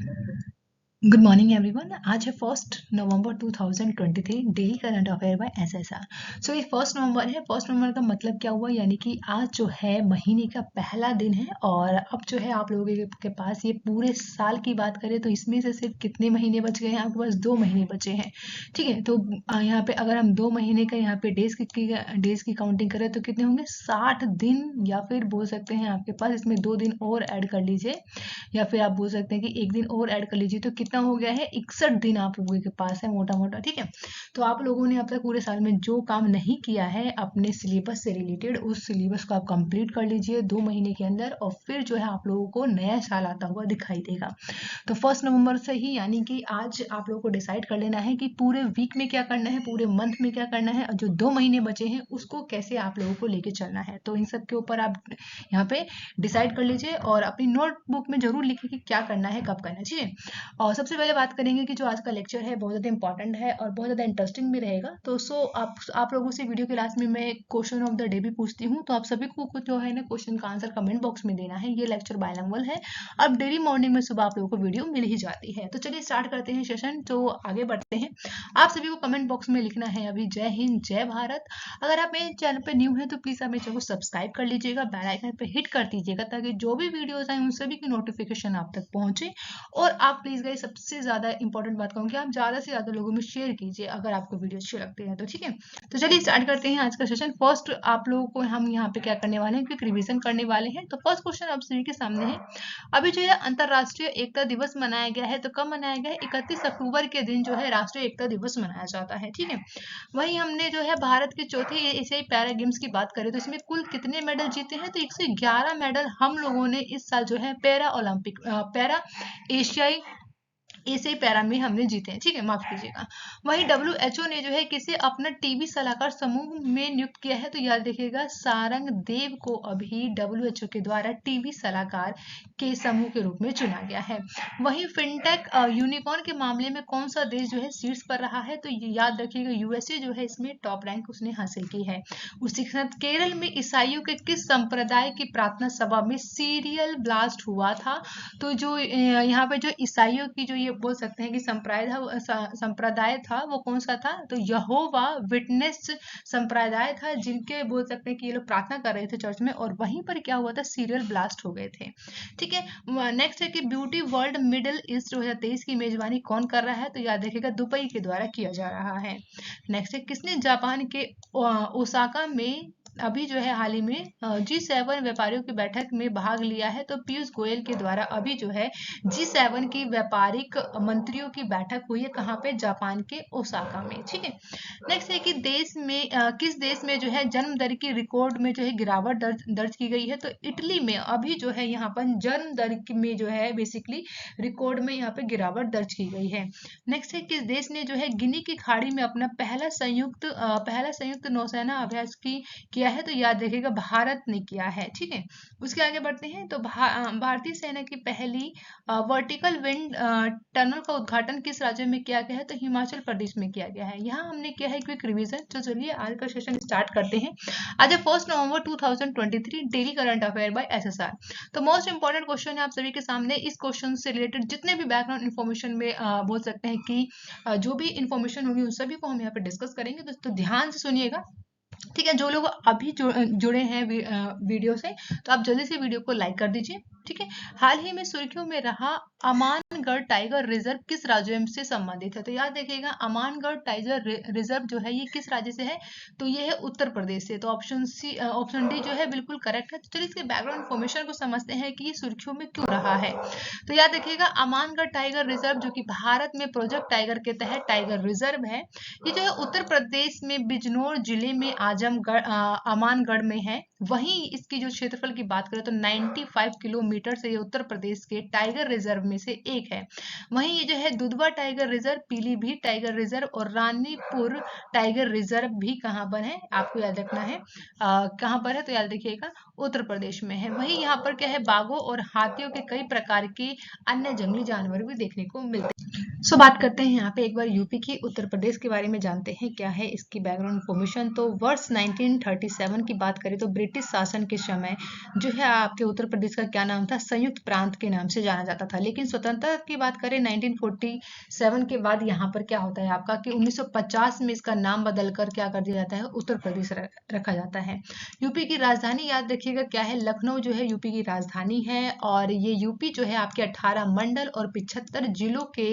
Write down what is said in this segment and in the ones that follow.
Good morning everyone. आज है 1 नवंबर 2023, daily current affair by SSR. So ये 1 नवंबर है। 1 नवंबर का मतलब क्या हुआ, यानी कि आज जो है महीने का पहला दिन है। और अब जो है आप लोगों के पास ये पूरे साल की बात करें तो इसमें से सिर्फ कितने महीने बच गए हैं? आपके पास 2 महीने बचे हैं। ठीक है, तो यहाँ पे अगर हम 2 महीने का यहाँ पे डेज की काउंटिंग करें तो कितने होंगे? 60 दिन, या फिर बोल सकते हैं आपके पास इसमें 2 दिन और ऐड कर लीजिए, या फिर आप बोल सकते हैं कि एक दिन और ऐड कर लीजिए, तो कितना हो गया है? 61 दिन आप लोगों के पास है मोटा मोटा। ठीक है, तो आप लोगों ने अब तक पूरे साल में जो काम नहीं किया है अपने सिलेबस से रिलेटेड, उस सिलेबस को आप कंप्लीट कर लीजिए 2 महीने के अंदर, और फिर जो है आप लोगों को नया साल आता हुआ दिखाई देगा। तो 1 नवंबर से ही, यानी कि आज आप लोगों को डिसाइड कर लेना है कि पूरे वीक में क्या करना है, पूरे मंथ में क्या करना है, और जो 2 महीने बचे हैं उसको कैसे आप लोगों को लेके चलना है। तो इन सब के ऊपर आप यहाँ पे डिसाइड कर लीजिए और अपनी नोटबुक में जरूर लिखिए कि क्या करना है, कब करना है। ठीक है, और सबसे पहले बात करेंगे कि जो आज का लेक्चर है बहुत ज़्यादा इंपॉर्टेंट है और बहुत ज़्यादा इंटरेस्टिंग भी रहेगा। तो आप लोगों से वीडियो के लास्ट में मैं क्वेश्चन ऑफ द डे भी पूछती हूँ, तो आप सभी को कुछ जो है ना क्वेश्चन का आंसर कमेंट बॉक्स में देना है। ये लेक्चर बायलैंग्वेज है, अब डेली मॉर्निंग में सुबह आप लोगों को वीडियो मिल ही जाती है। तो चलिए स्टार्ट करते हैं सेशन, तो आगे बढ़ते हैं। आप सभी को कमेंट बॉक्स में लिखना है अभी जय हिंद जय भारत। अगर आप मेरे चैनल पे न्यू हैं तो प्लीज़ आप मेरे चैनल को सब्सक्राइब कर लीजिएगा, बेल आइकन पे हिट कर दीजिएगा, ताकि जो भी वीडियोस आए उन सभी की नोटिफिकेशन आप तक पहुंचे। और आप प्लीज़ गाइस, सबसे ज़्यादा इंपॉर्टेंट बात कहूँगी, आप ज़्यादा से ज़्यादा लोगों में शेयर कीजिए अगर आपको वीडियो अच्छे लगते हैं तो। ठीक है, तो चलिए स्टार्ट करते हैं आज का सेशन। फर्स्ट आप लोगों को हम यहाँ पे क्या करने वाले हैं, क्विक रिविजन करने वाले हैं। तो फर्स्ट क्वेश्चन आप सभी के सामने है। अभी जो है अंतरराष्ट्रीय एकता दिवस मनाया गया है, तो कब मनाया गया है? 31 अक्टूबर के दिन जो है राष्ट्रीय एकता दिवस मनाया जाता है। ठीक है, वहीं हमने जो है भारत के चौथे एशियाई पैरा गेम्स की बात करें तो इसमें कुल कितने मेडल जीते हैं? तो 111 मेडल हम लोगों ने इस साल जो है पैरा एशियाई एशियाई पैरा में हमने जीते हैं। ठीक है, माफ कीजिएगा। वहीं WHO ने जो है किसे अपना टीबी सलाहकार समूह में नियुक्त किया है? तो याद देखिएगा, सारंग देव को अभी WHO के द्वारा टीबी सलाहकार के समूह के रूप में चुना गया है। वहीं फिनटेक यूनिकॉर्न के मामले में कौन सा देश जो है शीर्ष पर रहा है? तो याद रखिएगा, यूएसए जो है इसमें टॉप रैंक उसने हासिल की है। उसी के साथ केरल में ईसाइयों के किस संप्रदाय की प्रार्थना सभा में सीरियल ब्लास्ट हुआ था? तो जो यहाँ पे जो ईसाइयों की जो ये बोल सकते हैं कि संप्रदाय था, वो कौन सा था? तो यहोवा विटनेस संप्रदाय था, जिनके बोल सकते हैं कि ये लोग प्रार्थना कर रहे थे चर्च में, और वहीं पर क्या हुआ था? सीरियल ब्लास्ट हो गए थे। ठीक है, नेक्स्ट है कि ब्यूटी वर्ल्ड मिडिल ईस्ट 2023 की मेजबानी कौन कर रहा है? तो याद रखिएगा, दुबई के द्वारा किया जा रहा है। नेक्स्ट है, किसने जापान के ओसाका में अभी जो है हाल ही में G7 व्यापारियों की बैठक में भाग लिया है? तो पीयूष गोयल के द्वारा अभी जो है G7 की व्यापारिक मंत्रियों की बैठक हुई है, कहाँ पे? जापान के ओसाका में। ठीक है, नेक्स्ट है कि किस देश में जो है जन्म दर की रिकॉर्ड में जो है गिरावट दर्ज की गई है? तो इटली में अभी जो है यहाँ पर जन्म दर में जो है बेसिकली रिकॉर्ड में यहाँ पे गिरावट दर्ज की गई है। नेक्स्ट है, किस देश ने जो है गिनी की खाड़ी में अपना पहला संयुक्त नौसेना अभ्यास किया है? तो याद रखिएगा, भारत ने किया है। ठीक है, उसके आगे बढ़ते हैं। तो भारतीय सेना की पहली वर्टिकल विंड टनल का उद्घाटन किस राज्य में किया गया है? तो हिमाचल प्रदेश में किया गया है। यहाँ हमने किया है क्विक रिवीजन। तो चलिए आज का सेशन स्टार्ट करते हैं। आज है 1 नवंबर 2023, daily current affair by SSR. तो मोस्ट इंपॉर्टेंट क्वेश्चन है आप सभी के सामने। इस क्वेश्चन से रिलेटेड जितने भी बैकग्राउंड इन्फॉर्मेशन में बोल सकते हैं कि जो भी इन्फॉर्मेशन होगी उन सभी को हम यहाँ पे डिस्कस करेंगे, तो ध्यान से सुनिएगा। ठीक है, जो लोग अभी जुड़े हैं वीडियो से, तो आप जल्दी से वीडियो को लाइक कर दीजिए। ठीक है, हाल ही में सुर्खियों में रहा अमानगढ़ टाइगर रिजर्व किस राज्य से संबंधित है? तो याद देखिएगा, अमानगढ़ टाइगर रिजर्व जो है ये किस राज्य से है? तो ये है उत्तर प्रदेश से। तो ऑप्शन डी जो है बिल्कुल करेक्ट है। तो चलिए इसके बैकग्राउंड इन्फॉर्मेशन को समझते हैं कि ये सुर्खियों में क्यों रहा है। तो याद रखिएगा, अमानगढ़ टाइगर रिजर्व जो कि भारत में प्रोजेक्ट टाइगर के तहत टाइगर रिजर्व है, ये जो है उत्तर प्रदेश में बिजनौर जिले में अमानगढ़ में है। वहीं इसकी जो क्षेत्रफल की बात करें तो 95 किलोमीटर से ये उत्तर प्रदेश के टाइगर रिजर्व में से एक है। वहीं ये जो है Dudhwa tiger reserve, Pilibhit tiger reserve और रानीपुर टाइगर रिजर्व भी कहाँ पर है? आपको याद रखना है कहाँ पर है। तो याद रखिएगा, उत्तर प्रदेश में है। वहीं यहाँ पर क्या है, बाघों और हाथियों के कई प्रकार के अन्य जंगली जानवर भी देखने को मिलते हैं। सो बात करते हैं यहाँ पे एक बार यूपी की उत्तर प्रदेश के बारे में, जानते हैं क्या है इसकी बैकग्राउंड इन्फॉर्मेशन। तो वर्ष 1937 की बात करें तो ब्रिटिश शासन के समय जो है आपके उत्तर प्रदेश का क्या नाम था, संयुक्त प्रांत के नाम से जाना जाता था। लेकिन स्वतंत्रता की बात करें 1947 के बाद यहाँ पर क्या होता है आपका कि 1950 में इसका नाम बदल कर क्या कर दिया जाता है, उत्तर प्रदेश रखा जाता है। यूपी की राजधानी याद रखिएगा क्या है, लखनऊ जो है यूपी की राजधानी है। और ये यूपी जो है आपके 18 मंडल और 75 जिलों के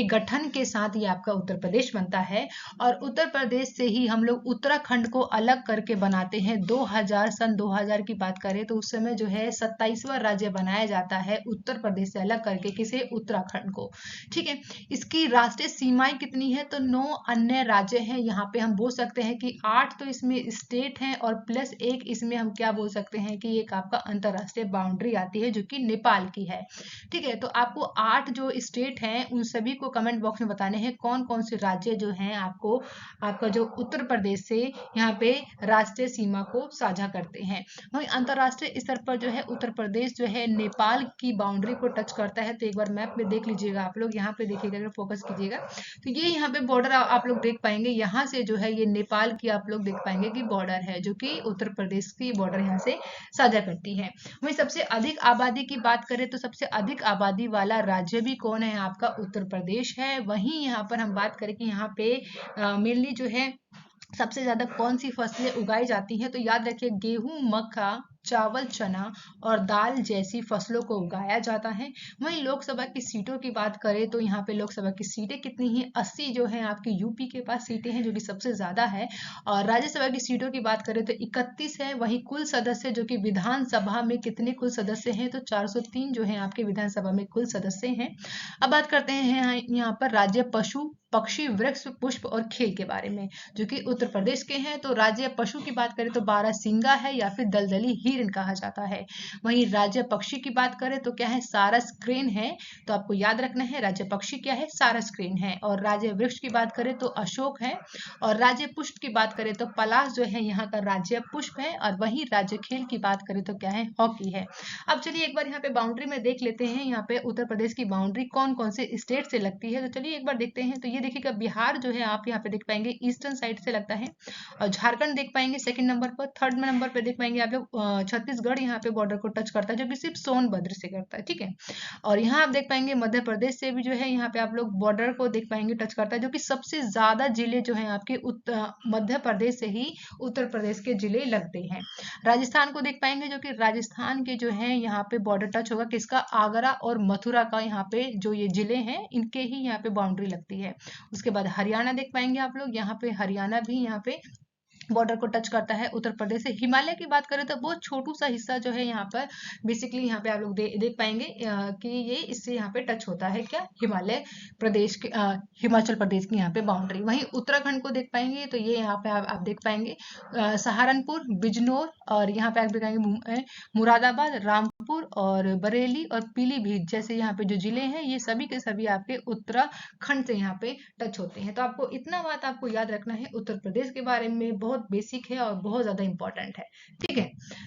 गठन के साथ ये आपका उत्तर प्रदेश बनता है। और उत्तर प्रदेश से ही हम लोग उत्तराखंड को अलग करके बनाते हैं। 2000 सन 2000 की बात करें तो उस समय जो है 27वां राज्य बनाया जाता है उत्तर प्रदेश से अलग करके, किसे, उत्तराखंड को। ठीक है, इसकी राष्ट्रीय सीमाएं कितनी है, तो 9 अन्य राज्य हैं। यहाँ पे हम बोल सकते हैं कि 8 तो इसमें स्टेट हैं और प्लस 1 इसमें हम क्या बोल सकते हैं कि एक आपका अंतरराष्ट्रीय बाउंड्री आती है जो कि नेपाल की है। ठीक है, तो आपको 8 जो स्टेट हैं उन सभी को कमेंट बॉक्स में बताने हैं कौन कौन से राज्य जो हैं आपको, आपका जो उत्तर प्रदेश से यहाँ पे राष्ट्रीय सीमा को साझा करते हैं। वहीं अंतरराष्ट्रीय स्तर पर जो है उत्तर प्रदेश जो है नेपाल की बाउंड्री को टच करता है। तो एक बार मैप में देख लीजिएगा आप लोग, यहाँ पे देखिएगा, अगर फोकस कीजिएगा तो ये यहाँ पे बॉर्डर आप लोग देख पाएंगे। यहाँ से जो है ये नेपाल की आप लोग देख पाएंगे कि बॉर्डर है जो कि उत्तर प्रदेश की बॉर्डर यहाँ से साझा करती है। वहीं सबसे अधिक आबादी की बात करें तो सबसे अधिक आबादी वाला राज्य भी कौन है, आपका उत्तर प्रदेश है। वहीं यहाँ पर हम बात करें कि यहाँ पे मेनली जो है सबसे ज्यादा कौन सी फसलें उगाई जाती हैं, तो याद रखिए गेहूं, मक्का, चावल, चना और दाल जैसी फसलों को उगाया जाता है। वहीं लोकसभा की सीटों की बात करें तो यहाँ पे लोकसभा की सीटें कितनी हैं, 80 जो है आपके यूपी के पास सीटें हैं जो कि सबसे ज्यादा है। और राज्यसभा की सीटों की बात करें तो 31 है। वहीं कुल सदस्य जो कि विधानसभा में कितने कुल सदस्य हैं, तो 403 जो है आपके विधानसभा में कुल सदस्य हैं। अब बात करते हैं यहाँ पर राज्य पशु, पक्षी, वृक्ष, पुष्प और खेल के बारे में जो कि उत्तर प्रदेश के हैं। तो राज्य पशु की बात करें तो बारहसिंगा है या फिर दलदली हिरण कहा जाता है। वहीं राज्य पक्षी की बात करें तो क्या है, सारस क्रेन है। तो आपको याद रखना है राज्य पक्षी क्या है, सारस क्रेन है। और राज्य वृक्ष की बात करें तो अशोक है। और राज्य पुष्प की बात करें तो पलाश जो है यहाँ का राज्य पुष्प है। और वहीं राज्य खेल की बात करें तो क्या है, हॉकी है। अब चलिए एक बार यहाँ पे बाउंड्री में देख लेते हैं, यहाँ पे उत्तर प्रदेश की बाउंड्री कौन कौन से स्टेट से लगती है। तो चलिए एक बार देखते हैं। तो ये देखिएगा बिहार जो है आप यहाँ पे देख पाएंगे ईस्टर्न साइड से लगता है। और झारखंड देख पाएंगे सेकंड नंबर पर। थर्ड नंबर पे देख पाएंगे आप लोग छत्तीसगढ़ यहाँ पे बॉर्डर को टच करता है जो कि सिर्फ सोनभद्र से करता है। ठीक है, और यहाँ आप देख पाएंगे मध्य प्रदेश से भी जो है यहाँ पे आप लोग बॉर्डर को देख पाएंगे टच करता है, जो कि सबसे ज्यादा जिले जो है आपके मध्य प्रदेश से ही उत्तर प्रदेश के जिले लगते हैं। राजस्थान को देख पाएंगे जो कि राजस्थान के जो है यहाँ पे बॉर्डर टच होगा किसका, आगरा और मथुरा का। यहाँ पे जो ये जिले हैं इनके ही यहाँ पे बाउंड्री लगती है। उसके बाद हरियाणा देख पाएंगे आप लोग, यहाँ पे हरियाणा भी यहाँ पे बॉर्डर को टच करता है उत्तर प्रदेश से। हिमालय की बात करें तो बहुत छोटू सा हिस्सा जो है यहाँ पर बेसिकली यहाँ पे आप लोग देख पाएंगे कि ये इससे यहाँ पे टच होता है क्या, हिमालय प्रदेश के हिमाचल प्रदेश की यहाँ पे बाउंड्री। वहीं उत्तराखंड को देख पाएंगे तो ये यहाँ पे आप देख पाएंगे सहारनपुर, बिजनौर और यहाँ पे आप देखेंगे मुरादाबाद, रामपुर और बरेली और पीलीभीत जैसे यहाँ पे जो जिले हैं ये सभी के सभी आपके उत्तराखंड से यहाँ पे टच होते हैं। तो आपको इतना बात आपको याद रखना है उत्तर प्रदेश के बारे में, बहुत बेसिक है और बहुत ज्यादा इंपॉर्टेंट है। ठीक है,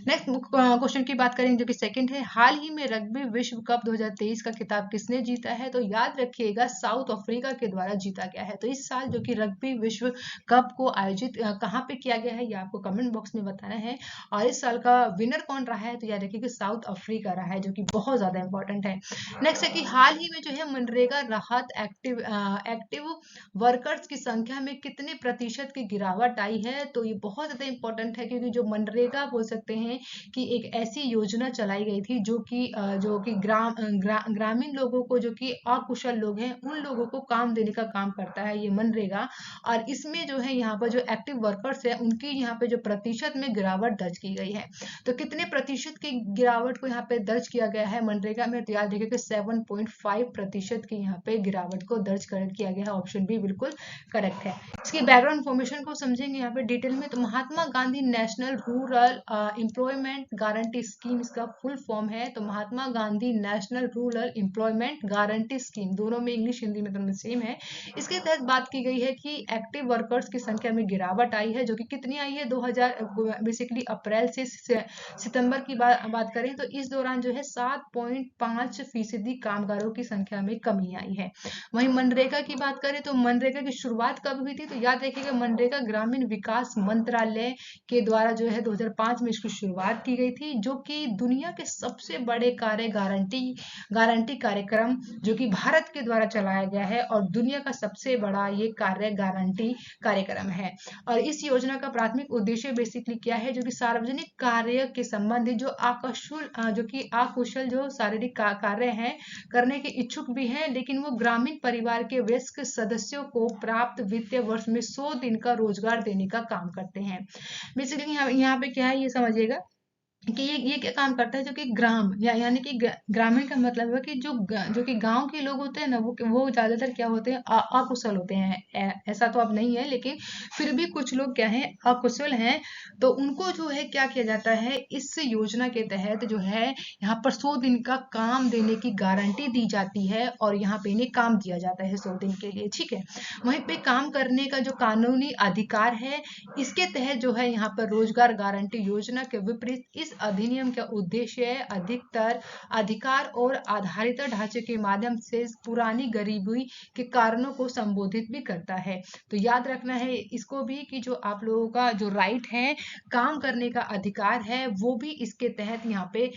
नेक्स्ट क्वेश्चन की बात करेंगे जो कि सेकंड है, हाल ही में रग्बी विश्व कप 2023 का खिताब किसने जीता है। तो याद रखिएगा साउथ अफ्रीका के द्वारा जीता गया है। तो इस साल जो कि रग्बी विश्व कप को आयोजित कहाँ पे किया गया है ये आपको कमेंट बॉक्स में बताना है। और इस साल का विनर कौन रहा है, तो याद रखिएगा साउथ अफ्रीका रहा है जो कि बहुत ज्यादा इंपॉर्टेंट है। नेक्स्ट है कि हाल ही में जो है मनरेगा राहत एक्टिव वर्कर्स की संख्या में कितने प्रतिशत की गिरावट आई है। तो ये बहुत ज्यादा इंपॉर्टेंट है क्योंकि जो मनरेगा बोल सकते हैं कि एक ऐसी योजना चलाई गई थी जो कि ग्रामीण लोगों को, जो कि अकुशल लोग हैं उन लोगों को काम देने का काम करता है ये मनरेगा। और इसमें जो है यहाँ पर जो एक्टिव वर्कर्स है उनकी यहाँ पे जो प्रतिशत में गिरावट दर्ज की गई है। तो कितने प्रतिशत की गिरावट को यहाँ पे दर्ज किया गया है मनरेगा में, तो याद रखिए कि 7.5% की यहाँ पे गिरावट को दर्ज किया गया है। ऑप्शन बी बिल्कुल करेक्ट है। इसकी बैकग्राउंड इन्फॉर्मेशन को समझेंगे यहाँ पे डिटेल डिटेल में। तो Mahatma Gandhi national rural employment guarantee scheme इसका फुल फॉर्म है। तो Mahatma Gandhi national rural employment guarantee scheme, दोनों में इंग्लिश हिंदी में दोनों सेम है। इसके तहत बात की गई है कि एक्टिव वर्कर्स की संख्या में गिरावट आई है, जो कि कितनी आई है 2000 बेसिकली अप्रैल से सितंबर की बात करें तो इस दौरान जो है 7.5% कामगारों की संख्या में कमी आई है। वहीं मनरेगा की बात करें तो मनरेगा की शुरुआत कब हुई थी, तो याद रखिएगा मनरेगा ग्रामीण विकास मंत्रालय के द्वारा जो है 2005 में इसकी शुरुआत की गई थी, जो कि दुनिया के सबसे बड़े कार्य गारंटी कार्यक्रम जो कि भारत के द्वारा चलाया गया है और दुनिया का सबसे बड़ा ये कार्य गारंटी कार्यक्रम है। और इस योजना का प्राथमिक उद्देश्य बेसिकली क्या है, जो कि सार्वजनिक कार्य के संबंधित जो अकुशल जो शारीरिक कार्य हैं करने के इच्छुक भी हैं, लेकिन वो ग्रामीण परिवार के वयस्क सदस्यों को प्राप्त वित्तीय वर्ष में 100 दिन का रोजगार देने का काम करते हैं। बेसिकली यहाँ पे क्या है ये समझिएगा कि ये क्या काम करता है, जो कि यानी कि ग्रामीण का मतलब है कि जो कि गांव के लोग होते हैं ना, वो ज्यादातर क्या होते हैं, अकुशल होते हैं। ऐसा तो अब नहीं है, लेकिन फिर भी कुछ लोग क्या है, अकुशल हैं। तो उनको जो है क्या किया जाता है, इस योजना के तहत जो है यहाँ पर 100 दिन का काम देने की गारंटी दी जाती है और यहाँ पे इन्हें काम दिया जाता है 100 दिन के लिए, ठीक है। वहीं पे काम करने का जो कानूनी अधिकार है, इसके तहत जो है यहाँ पर रोजगार गारंटी योजना के विपरीत इस अधिनियम का उद्देश्य है अधिकतर अधिकार और आधारित ढांचे के माध्यम से पुरानी गरीबी के कारणों को संबोधित भी करता है। तो याद रखना है इसको भी कि जो आप लोगों का जो राइट है, काम करने का अधिकार है, वो भी इसके तहत यहाँ पे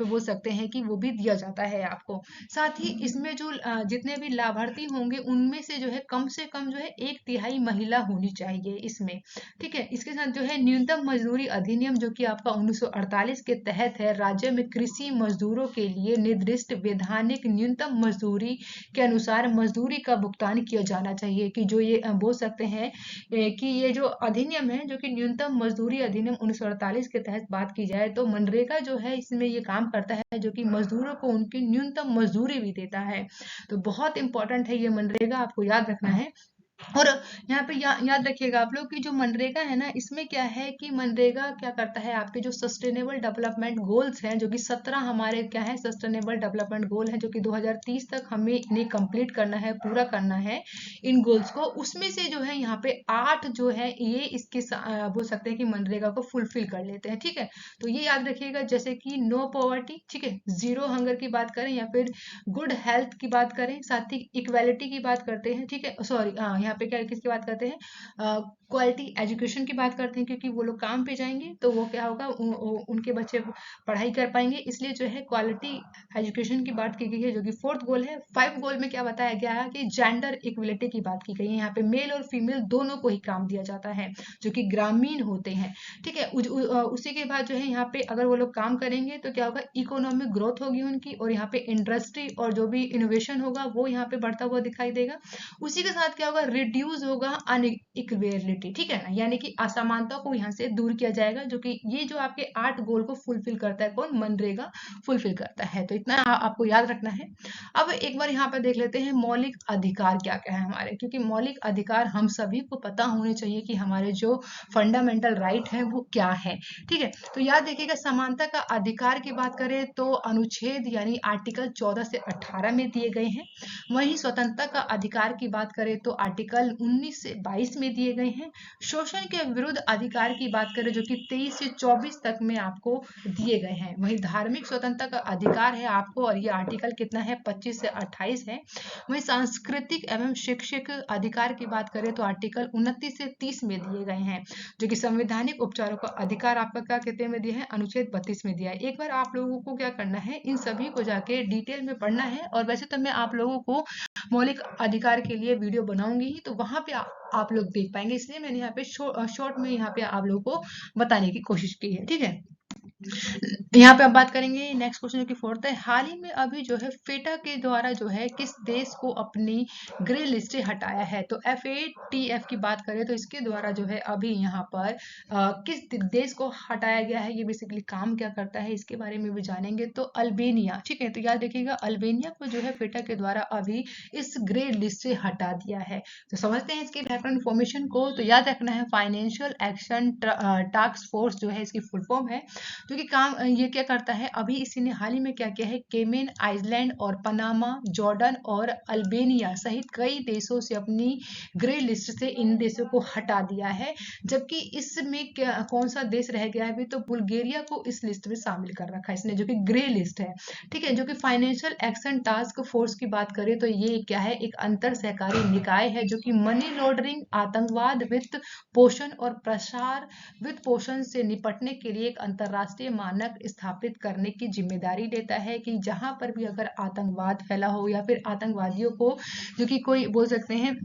बोल सकते हैं कि वो भी दिया जाता है आपको। साथ ही इसमें जो जितने भी लाभार्थी होंगे उनमें से जो है कम से कम जो है 1/3 महिला होनी चाहिए इसमें, ठीक है। इसके साथ जो है न्यूनतम मजदूरी अधिनियम जो कि आपका 1948 के तहत है, राज्य में कृषि मजदूरों के लिए निर्दिष्ट वैधानिक न्यूनतम मजदूरी के अनुसार मजदूरी का भुगतान किया जाना चाहिए। कि जो ये बोल सकते हैं कि ये जो अधिनियम है, जो कि न्यूनतम मजदूरी अधिनियम 1948 के तहत बात की जाए तो मनरेगा जो है इसमें ये काम करता है, जो कि मजदूरों को उनकी न्यूनतम मजदूरी भी देता है। तो बहुत इंपॉर्टेंट है ये मनरेगा, आपको याद रखना है। और यहाँ पे याद रखिएगा आप लोग कि जो मनरेगा है ना, इसमें क्या है कि मनरेगा क्या करता है, आपके जो सस्टेनेबल डेवलपमेंट गोल्स हैं, जो कि 17 हमारे क्या है सस्टेनेबल डेवलपमेंट गोल है, जो कि 2030 तक हमें इन्हें कंप्लीट करना है, पूरा करना है इन गोल्स को। उसमें से जो है यहाँ पे 8 जो है ये इसके बोल सकते हैं कि मनरेगा को फुलफिल कर लेते हैं, ठीक है। तो ये याद रखिएगा, जैसे कि नो पॉवर्टी, ठीक है, जीरो हंगर की बात करें, या फिर गुड हेल्थ की बात करें, साथ ही इक्वेलिटी की बात करते हैं, ठीक है। सॉरी, यहाँ पे क्या किसकी बात करते हैं, क्वालिटी एजुकेशन की बात करते हैं, क्योंकि वो लोग काम पे जाएंगे तो वो क्या होगा, उनके बच्चे पढ़ाई कर पाएंगे, इसलिए जो है क्वालिटी एजुकेशन की बात की गई है, जो कि 4th गोल है। 5 गोल में क्या बताया गया है कि जेंडर इक्वलिटी की बात की गई है। यहाँ पे मेल और फीमेल दोनों को ही काम दिया जाता है, जो कि ग्रामीण होते हैं, ठीक है। उसी के बाद जो है यहाँ पे अगर वो लोग काम करेंगे तो क्या होगा, इकोनॉमिक ग्रोथ होगी उनकी, और यहाँ पे इंडस्ट्री और जो भी इनोवेशन होगा वो यहाँ पे बढ़ता हुआ दिखाई देगा। उसी के साथ क्या होगा, रिड्यूस होगा अनइक्वेलिटी, ठीक है ना, यानी कि असमानता को यहाँ से दूर किया जाएगा, जो कि ये जो आपके 8 गोल को फुलफिल करता है, कौन, मनरेगा फुलफिल करता है। तो इतना आपको याद रखना है। अब एक बार यहाँ पर देख लेते हैं मौलिक अधिकार क्या क्या है हमारे, क्योंकि मौलिक अधिकार हम सभी को पता होने चाहिए कि हमारे जो फंडामेंटल राइट है वो क्या है, ठीक है। तो याद देखिएगा, समानता का अधिकार की बात करें तो अनुच्छेद यानी आर्टिकल 14 से 18 में दिए गए हैं। वहीं स्वतंत्रता का अधिकार की बात करें तो आर्टिकल 19 से 22 में दिए गए हैं। शोषण के विरुद्ध अधिकार की बात करें जो कि 23 से 24 तक में आपको दिए गए हैं। वहीं धार्मिक स्वतंत्रता का अधिकार है आपको, और ये आर्टिकल कितना है, 25 से 28 है। वहीं सांस्कृतिक एवं शैक्षिक अधिकार की बात करें तो आर्टिकल 29 से 30 में दिए गए हैं। जो कि संवैधानिक उपचारों का अधिकार आपका क्या कितने में दिया है, अनुच्छेद 32 में दिया है। एक बार आप लोगों को क्या करना है, इन सभी को जाके डिटेल में पढ़ना है। और वैसे तो मैं आप लोगों को मौलिक अधिकार के लिए वीडियो बनाऊंगी ही, तो वहां पे आप लोग देख पाएंगे, इसलिए मैंने यहाँ पे शॉर्ट में यहाँ पे आप लोगों को बताने की कोशिश की है, ठीक है। यहाँ पे अब बात करेंगे नेक्स्ट क्वेश्चन जो कि फोर्थ है, हाल ही में अभी जो है फेटा के द्वारा जो है किस देश को अपनी ग्रे लिस्ट से हटाया है। तो FATF की बात करें तो इसके द्वारा जो है अभी यहाँ पर किस देश को हटाया गया है, ये बेसिकली काम क्या करता है इसके बारे में भी जानेंगे। तो अल्बेनिया, ठीक है, तो याद रखिएगा अल्बेनिया को जो है फेटा के द्वारा अभी इस ग्रे लिस्ट से हटा दिया है। तो समझते हैं इसके बैकग्राउंड इन्फॉर्मेशन को। तो याद रखना है फाइनेंशियल एक्शन टास्क फोर्स जो है इसकी फुल फॉर्म है, जो कि काम ये क्या करता है, अभी इसी ने हाल ही में क्या किया है, केमेन आइसलैंड और पनामा, जॉर्डन और अल्बेनिया सहित कई देशों से अपनी ग्रे लिस्ट से इन देशों को हटा दिया है। जबकि इसमें कौन सा देश रह गया है अभी, तो बुल्गारिया को इस लिस्ट में शामिल कर रखा है इसने, जो कि ग्रे लिस्ट है। ठीक है, जो कि फाइनेंशियल एक्शन टास्क फोर्स की बात करें तो ये क्या है, एक अंतर सहकारी निकाय है जो कि मनी लॉन्ड्रिंग, आतंकवाद, वित्त पोषण और प्रसार वित्त पोषण से निपटने के लिए एक अंतर्राष्ट्रीय मानक स्थापित करने की जिम्मेदारी लेता है कि जहां पर भी अगर आतंकवाद फैला हो या फिर आतंकवादियों को, जो कि कोई बोल सकते हैं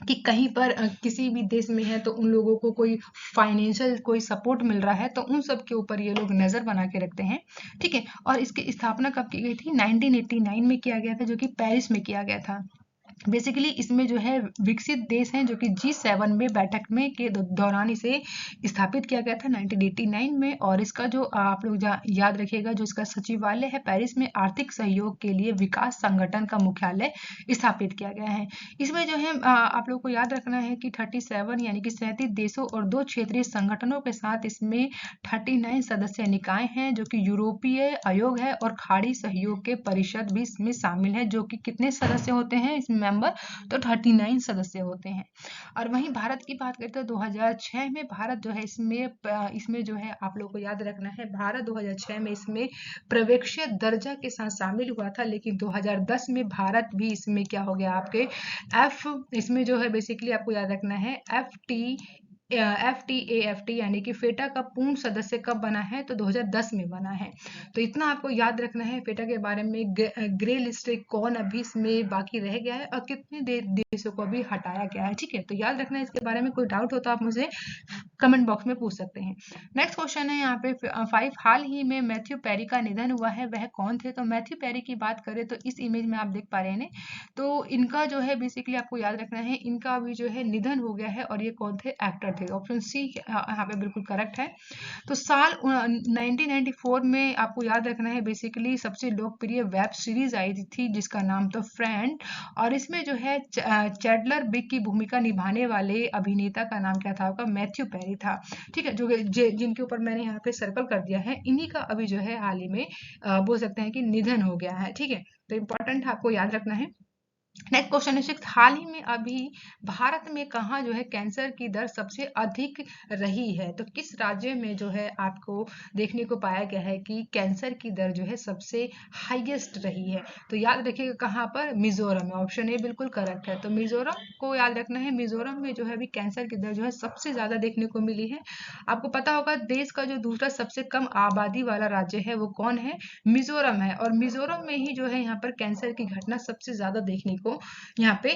कि कहीं पर किसी भी देश में है तो उन लोगों को कोई फाइनेंशियल कोई सपोर्ट मिल रहा है, तो उन सब के ऊपर ये लोग नजर बना के रखते हैं। ठीक है, और इसकी स्थापना कब की गई थी, 1989 में किया गया था, जो कि पेरिस में किया गया था। बेसिकली इसमें जो है विकसित देश हैं, जो कि G7 में बैठक में के दौरान इसे स्थापित किया गया था 1989 में। और इसका जो आप लोग याद रखिएगा, जो इसका सचिवालय है पेरिस में, आर्थिक सहयोग के लिए विकास संगठन का मुख्यालय स्थापित किया गया है। इसमें जो है आप लोग को याद रखना है कि 37 यानी कि 37 देशों और 2 क्षेत्रीय संगठनों के साथ इसमें 39 सदस्य निकाय हैं, जो कि यूरोपीय आयोग है और खाड़ी सहयोग के परिषद भी इसमें शामिल है, जो कि कितने सदस्य होते हैं इसमें मेंबर, तो 39 सदस्य होते हैं। और वहीं भारत की बात करते हैं 2006 में भारत जो है इसमें जो है आप लोग को याद रखना है, भारत 2006 में इसमें पर्यवेक्षीय दर्जा के साथ शामिल हुआ था, लेकिन 2010 में भारत भी इसमें क्या हो गया आपके इसमें जो है बेसिकली आपको याद रखना है FTAFT यानी कि फेटा का पूर्ण सदस्य कब बना है, तो 2010 में बना है। तो इतना आपको याद रखना है फेटा के बारे में, ग्रे लिस्ट कौन अभी इसमें बाकी रह गया है और कितने देशों को अभी हटाया गया है। ठीक है, तो याद रखना है इसके बारे में, कोई डाउट हो तो आप मुझे कमेंट बॉक्स में पूछ सकते हैं। नेक्स्ट क्वेश्चन है यहाँ पे 5, हाल ही में मैथ्यू पेरी का निधन हुआ है, वह कौन थे। तो मैथ्यू पेरी की बात करें तो इस इमेज में आप देख पा रहे हैं, तो इनका जो है बेसिकली आपको याद रखना है, इनका अभी जो है निधन हो गया है। और ये कौन थे, एक्टर थे। ऑप्शन सी यहाँ पे बिल्कुल करेक्ट है। तो साल 1994 में आपको याद रखना है बेसिकली सबसे लोकप्रिय वेब सीरीज आई थी जिसका नाम था फ्रेंड, और इसमें जो है चैडलर बिग की भूमिका निभाने वाले अभिनेता का नाम क्या था, आपका मैथ्यू पेरी था। ठीक है, जो जिनके ऊपर मैंने यहाँ पे सर्कल कर दिया है, इन्हीं का अभी जो है हाल ही में बोल सकते हैं कि निधन हो गया है। ठीक है, तो इम्पोर्टेंट आपको याद रखना है। नेक्स्ट क्वेश्चन है 6, हाल ही में अभी भारत में कहाँ जो है कैंसर की दर सबसे अधिक रही है। तो किस राज्य में जो है आपको देखने को पाया गया है कि कैंसर की दर जो है सबसे हाईएस्ट रही है। तो याद रखिएगा कहाँ पर, मिजोरम में। ऑप्शन ए बिल्कुल करेक्ट है। तो मिजोरम को याद रखना है, मिजोरम में जो है अभी कैंसर की दर जो है सबसे ज्यादा देखने को मिली है। आपको पता होगा देश का जो दूसरा सबसे कम आबादी वाला राज्य है वो कौन है, मिजोरम है। और मिजोरम में ही जो है यहाँ पर कैंसर की घटना सबसे ज्यादा देखने को यहाँ पे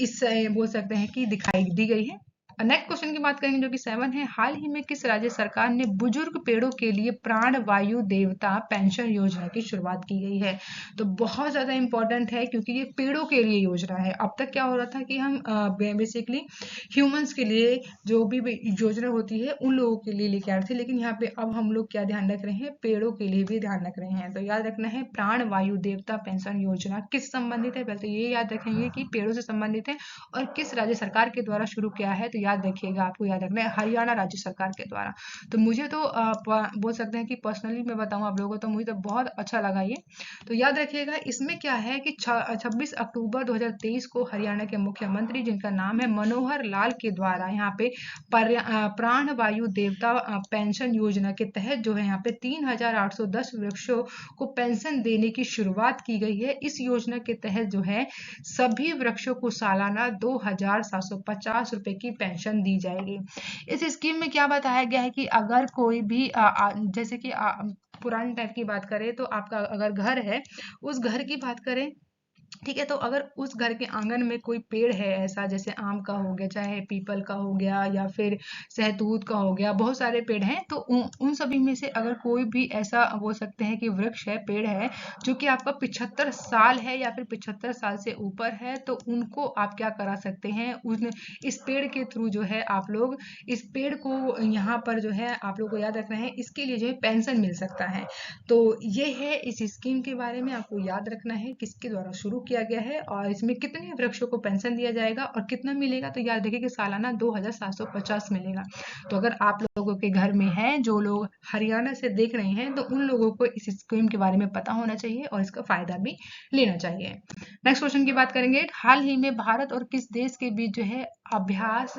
इस बोल सकते हैं कि दिखाई दी गई है। नेक्स्ट क्वेश्चन की बात करेंगे जो कि 7 है, हाल ही में किस राज्य सरकार ने बुजुर्ग पेड़ों के लिए प्राण वायु देवता पेंशन योजना की शुरुआत की गई है। तो बहुत ज्यादा इंपॉर्टेंट है क्योंकि ये पेड़ों के लिए योजना है। अब तक क्या हो रहा था कि हम बेसिकली ह्यूमंस के लिए जो भी योजना होती है उन लोगों के लिए लेके आ रहे थे, लेकिन यहाँ पे अब हम लोग क्या ध्यान रख रहे हैं, पेड़ों के लिए भी ध्यान रख रहे हैं। तो याद रखना है प्राण वायु देवता पेंशन योजना किस संबंधित है, पहले तो ये याद रखेंगे कि पेड़ों से संबंधित है और किस राज्य सरकार के द्वारा शुरू किया है। तो याद रखिएगा, आपको याद रखना है हरियाणा राज्य सरकार के द्वारा। तो मुझे तो बोल सकते हैं कि पर्सनली मैं बताऊं आप लोगों को, तो मुझे तो बहुत अच्छा लगा ये। तो याद रखिएगा इसमें क्या है कि 26 अक्टूबर 2023 को हरियाणा के मुख्यमंत्री जिनका नाम है मनोहर लाल के द्वारा यहाँ पे प्राण वायु देवता पेंशन योजना के तहत जो है यहाँ पे 3810 वृक्षों को पेंशन देने की शुरुआत की गई है। इस योजना के तहत जो है सभी वृक्षों को सालाना 2750 रुपए की पेंशन दी जाएगी। इस स्कीम में क्या बताया गया है कि अगर कोई भी जैसे कि पुराने टाइप की बात करें तो आपका अगर घर है, उस घर की बात करें ठीक है। तो अगर उस घर के आंगन में कोई पेड़ है ऐसा, जैसे आम का हो गया, चाहे पीपल का हो गया, या फिर सहतूत का हो गया, बहुत सारे पेड़ हैं, तो उन सभी में से अगर कोई भी ऐसा बोल सकते हैं कि वृक्ष है, पेड़ है, जो कि आपका 75 साल है या फिर 75 साल से ऊपर है, तो उनको आप क्या करा सकते हैं, उन इस पेड़ के थ्रू जो है आप लोग इस पेड़ को यहाँ पर जो है आप लोग को याद रखना है, इसके लिए जो है पेंशन मिल सकता है। तो ये है इस स्कीम के बारे में, आपको याद रखना है किसके द्वारा शुरू किया गया है और इसमें कितने वृक्षों को पेंशन दिया जाएगा और कितना मिलेगा। तो याद रखिए कि सालाना 2750 मिलेगा। तो अगर आप लोगों के घर में है, जो लोग हरियाणा से देख रहे हैं, तो उन लोगों को इस स्कीम के बारे में पता होना चाहिए और इसका फायदा भी लेना चाहिए। नेक्स्ट क्वेश्चन की बात करेंगे। हाल ही में भारत और किस देश के बीच जो है अभ्यास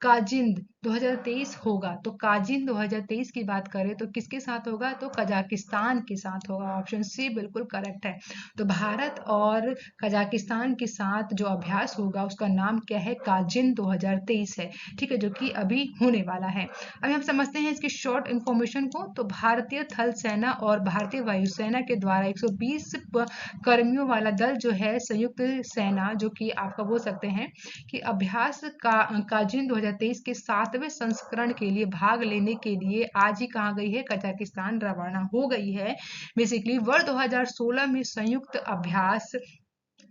काजिंद 2023 होगा। तो काजिंद 2023 की बात करें तो किसके साथ होगा, तो कजाकिस्तान के साथ होगा। ऑप्शन सी बिल्कुल करेक्ट है। तो भारत और कजाकिस्तान के साथ जो अभ्यास होगा उसका नाम क्या है, काजिंद 2023 है। ठीक है, जो कि अभी होने वाला है। अभी हम समझते हैं इसकी शॉर्ट इंफॉर्मेशन को। तो भारतीय थल सेना और भारतीय वायुसेना के द्वारा 120 कर्मियों वाला दल जो है, संयुक्त सेना, जो कि आपका बोल सकते हैं कि अभ्यास का काजिन 2023 के 7वें संस्करण के लिए भाग लेने के लिए आज ही कहाँ गई है, कजाकिस्तान रवाना हो गई है। बेसिकली वर्ष 2016 में संयुक्त अभ्यास,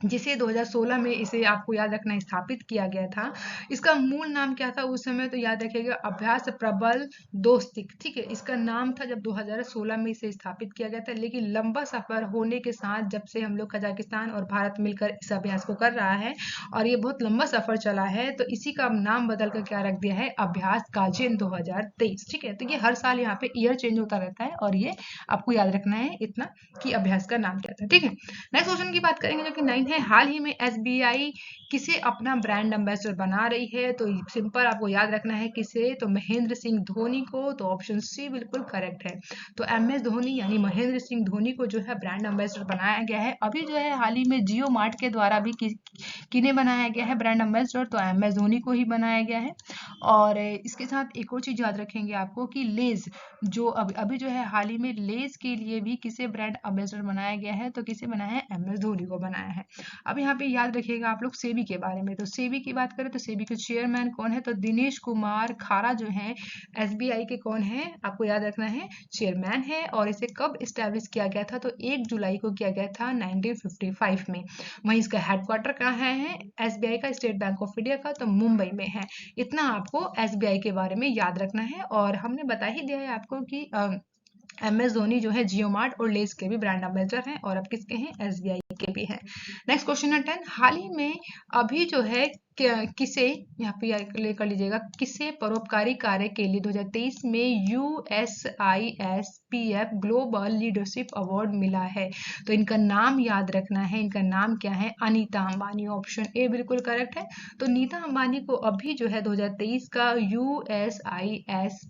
जिसे 2016 में इसे आपको याद रखना स्थापित किया गया था। इसका मूल नाम क्या था उस समय, तो याद रखिएगा अभ्यास प्रबल दोस्तिक। ठीक है, इसका नाम था जब 2016 में इसे स्थापित किया गया था, लेकिन लंबा सफर होने के साथ जब से हम लोग कजाकिस्तान और भारत मिलकर इस अभ्यास को कर रहा है और ये बहुत लंबा सफर चला है, तो इसी का नाम बदल कर क्या रख दिया है, अभ्यास काजिन 2023। ठीक है, तो ये हर साल यहाँ पे ईयर चेंज होता रहता है और ये आपको याद रखना है इतना कि अभ्यास का नाम क्या था। ठीक है, नेक्स्ट क्वेश्चन की बात करेंगे जो कि 9 है। हाल ही में एसबीआई किसे अपना ब्रांड एम्बेसडर बना रही है। तो सिंपल आपको याद रखना है किसे, तो महेंद्र सिंह धोनी को। तो ऑप्शन सी बिल्कुल करेक्ट है। तो एम एस धोनी यानी महेंद्र सिंह धोनी को जो है ब्रांड एम्बेसडर बनाया गया है। अभी जो है हाल ही में जियो मार्ट के द्वारा भी किन्हें बनाया गया है ब्रांड एम्बेसडर, तो एम एस धोनी को ही बनाया गया है। और इसके साथ एक और चीज याद रखेंगे आपको कि लेज, जो अभी जो है हाल ही में लेज के लिए भी किसे ब्रांड एम्बेसडर बनाया गया है, तो किसे बनाया है, एम एस धोनी को बनाया है। अब यहाँ पे याद रखिएगा आप लोग सेबी के बारे में। तो सेबी की बात करें तो सेबी के चेयरमैन कौन है, तो दिनेश कुमार खारा जो है एसबीआई के कौन है, आपको याद रखना है, चेयरमैन है। और इसे कब स्टैब्लिश किया गया था, तो 1 जुलाई को किया गया था 1955 में। वहीं इसका हेडक्वार्टर कहाँ है एसबीआई का, स्टेट बैंक ऑफ इंडिया का, तो मुंबई में है। इतना आपको एसबीआई के बारे में याद रखना है। और हमने बता ही दिया है आपको कि एम एस धोनी जो है जियो मार्ट और लेस के भी ब्रांड एम्बेसडर हैं और अब किसके हैं, एसबीआई के भी हैं। नेक्स्ट क्वेश्चन है 10। हाल ही में अभी जो है किसे, यहाँ पे ले कर लीजिएगा, किसे परोपकारी कार्य के लिए 2023 में USISPF ग्लोबल लीडरशिप अवार्ड मिला है। तो इनका नाम याद रखना है, इनका नाम क्या है, अनीता अंबानी। ऑप्शन ए बिल्कुल करेक्ट है। तो नीता अंबानी को अभी जो है 2023 का USISPF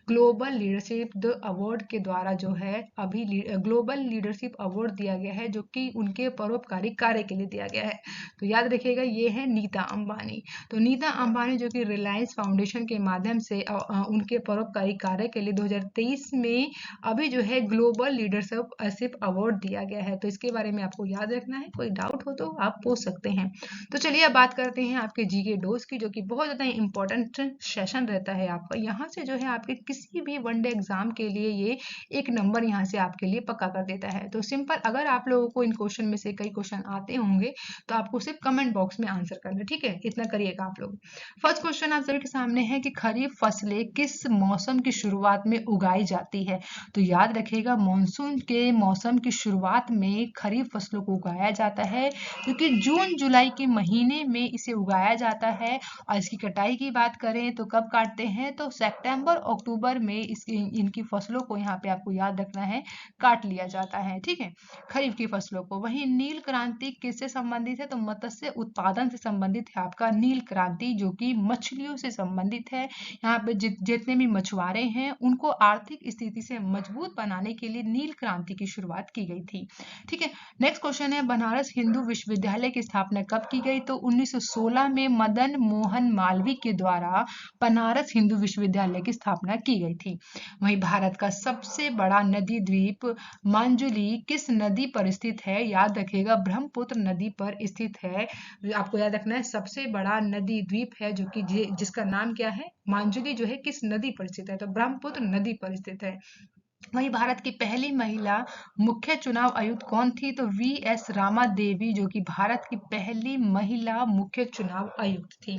ग्लोबल लीडरशिप अवार्ड के द्वारा जो है अभी ग्लोबल लीडरशिप अवार्ड दिया गया है, जो कि उनके परोपकारी कार्य के लिए दिया गया है। तो याद रखिएगा ये है नीता अंबानी। तो नीता अंबानी जो कि रिलायंस फाउंडेशन के माध्यम से उनके परोपकारी कार्य के लिए 2023 में अभी जो है ग्लोबल लीडरशिप अवार्ड दिया गया है। तो इसके बारे में आपको याद रखना है, कोई डाउट हो तो आप पूछ सकते हैं। तो चलिए अब बात करते हैं आपके जीके डोज की, जो कि बहुत ज़्यादा इंपॉर्टेंट सेशन रहता है आपका। यहाँ से जो है आपके किसी भी वनडे एग्जाम के लिए ये एक नंबर यहाँ से आपके लिए पक्का कर देता है। तो सिंपल, अगर आप लोगों को इन क्वेश्चन में से कई क्वेश्चन आते होंगे तो आपको सिर्फ कमेंट बॉक्स में आंसर करना है। ठीक है, इतना करिएगा आप लोग। फर्स्ट क्वेश्चन आप सभी के सामने है कि खरीफ फसलें किस मौसम की शुरुआत में उगाई जाती है। तो याद रखिएगा मानसून के मौसम की शुरुआत में खरीफ फसलों को उगाया जाता है, क्योंकि जून जुलाई के महीने में इसे उगाया जाता है। और इसकी कटाई की बात करें तो कब काटते हैं, तो सितंबर अक्टूबर में इनकी फसलों को यहाँ पे आपको याद रखना है काट लिया जाता है। ठीक है, खरीफ की फसलों को। वहीं नील क्रांति किससे संबंधित है, तो मत्स्य उत्पादन से संबंधित है आपका नील क्रांति, जो कि मछलियों से संबंधित है। यहाँ पे जितने भी मछुआरे हैं उनको आर्थिक स्थिति से मजबूत बनाने के लिए नील क्रांति की शुरुआत की गई थी। ठीक है, नेक्स्ट क्वेश्चन है बनारस हिंदू विश्वविद्यालय की स्थापना कब की गई? तो 1916 में मदन मोहन मालवीय के द्वारा बनारस हिंदू विश्वविद्यालय की स्थापना की गई थी। वहीं भारत का सबसे बड़ा नदी द्वीप मांजुली किस नदी पर स्थित है? याद रखिएगा ब्रह्मपुत्र नदी पर स्थित है। आपको याद रखना है सबसे बड़ा नदी द्वीप है जो कि जिसका नाम क्या है? मांजुली जो है किस नदी पर स्थित है? तो ब्रह्मपुत्र नदी पर स्थित है। वहीं भारत की पहली महिला मुख्य चुनाव आयुक्त कौन थी? तो वी.एस. रामा देवी, जो कि भारत की पहली महिला मुख्य चुनाव आयुक्त थी।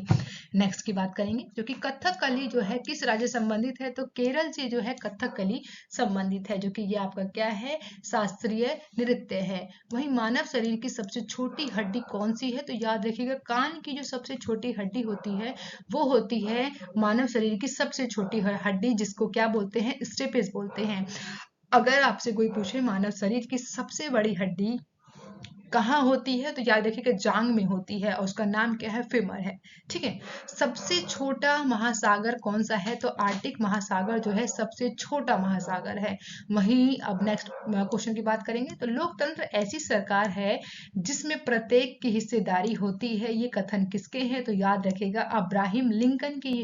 नेक्स्ट की बात करेंगे, जो कि कथकली जो है किस राज्य संबंधित है? तो केरल से जो है कथकली संबंधित है, जो कि ये आपका क्या है? शास्त्रीय नृत्य है। वहीं मानव शरीर की सबसे छोटी हड्डी कौन सी है? तो याद रखिएगा कान की जो सबसे छोटी हड्डी होती है वो होती है मानव शरीर की सबसे छोटी हड्डी, जिसको क्या बोलते हैं? स्टेपिस बोलते हैं। अगर आपसे कोई पूछे मानव शरीर की सबसे बड़ी हड्डी कहाँ होती है, तो याद रखिएगा जांग में होती है और उसका नाम क्या है? फेमर है। ठीक है, सबसे छोटा महासागर कौन सा है? तो आर्कटिक महासागर जो है सबसे छोटा महासागर है। वहीं अब नेक्स्ट क्वेश्चन की बात करेंगे, तो लोकतंत्र ऐसी सरकार है जिसमें प्रत्येक की हिस्सेदारी होती है, ये कथन किसके हैं? तो याद रखिएगा अब्राहम लिंकन की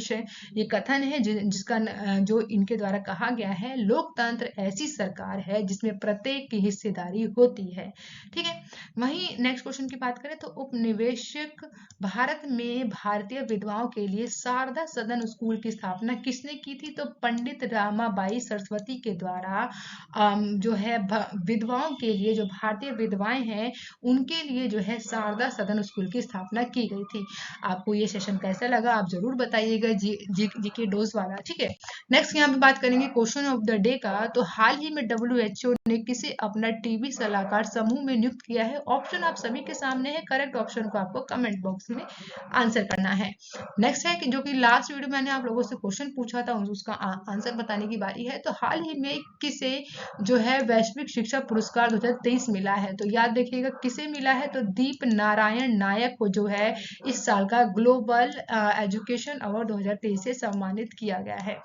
ये कथन है जिसका जो इनके द्वारा कहा गया है, लोकतंत्र ऐसी सरकार है जिसमें प्रत्येक की हिस्सेदारी होती है। ठीक है, वहीं नेक्स्ट क्वेश्चन की बात करें तो उपनिवेशिक भारत में भारतीय विधवाओं के लिए शारदा सदन स्कूल की स्थापना किसने की थी? तो पंडित रामाबाई सरस्वती के द्वारा जो है विधवाओं के लिए, जो भारतीय विधवाएं हैं उनके लिए जो है शारदा सदन स्कूल की स्थापना की गई थी। आपको ये सेशन कैसा लगा आप जरूर बताइएगा, जी के डोज वाला। ठीक है, नेक्स्ट यहाँ पे बात करेंगे क्वेश्चन ऑफ द डे का। तो हाल ही में WHO ने किसे अपना टीबी सलाहकार समूह में नियुक्त किया है? ऑप्शन आप सभी के सामने है, करेक्ट ऑप्शन को आपको कमेंट बॉक्स में आंसर करना है। नेक्स्ट है कि जो कि लास्ट वीडियो मैंने आप लोगों से क्वेश्चन पूछा था उसका आंसर बताने की बारी है। तो हाल ही में किसे जो है वैश्विक शिक्षा पुरस्कार 2023 मिला है? तो याद रखिएगा किसे मिला है? तो दीप नारायण नायक को जो है इस साल का ग्लोबल एजुकेशन अवार्ड 2023 से सम्मानित किया गया है।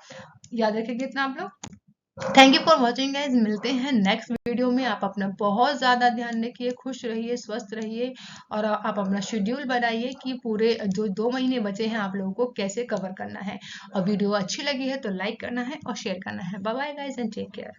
याद रखिएगा इतना आप लोग। Thank you for watching guys, मिलते हैं नेक्स्ट वीडियो में। आप अपना बहुत ज़्यादा ध्यान रखिए, खुश रहिए, स्वस्थ रहिए और आप अपना शेड्यूल बनाइए कि पूरे जो 2 महीने बचे हैं आप लोगों को कैसे कवर करना है। और वीडियो अच्छी लगी है तो लाइक करना है और शेयर करना है। Bye bye guys and take care.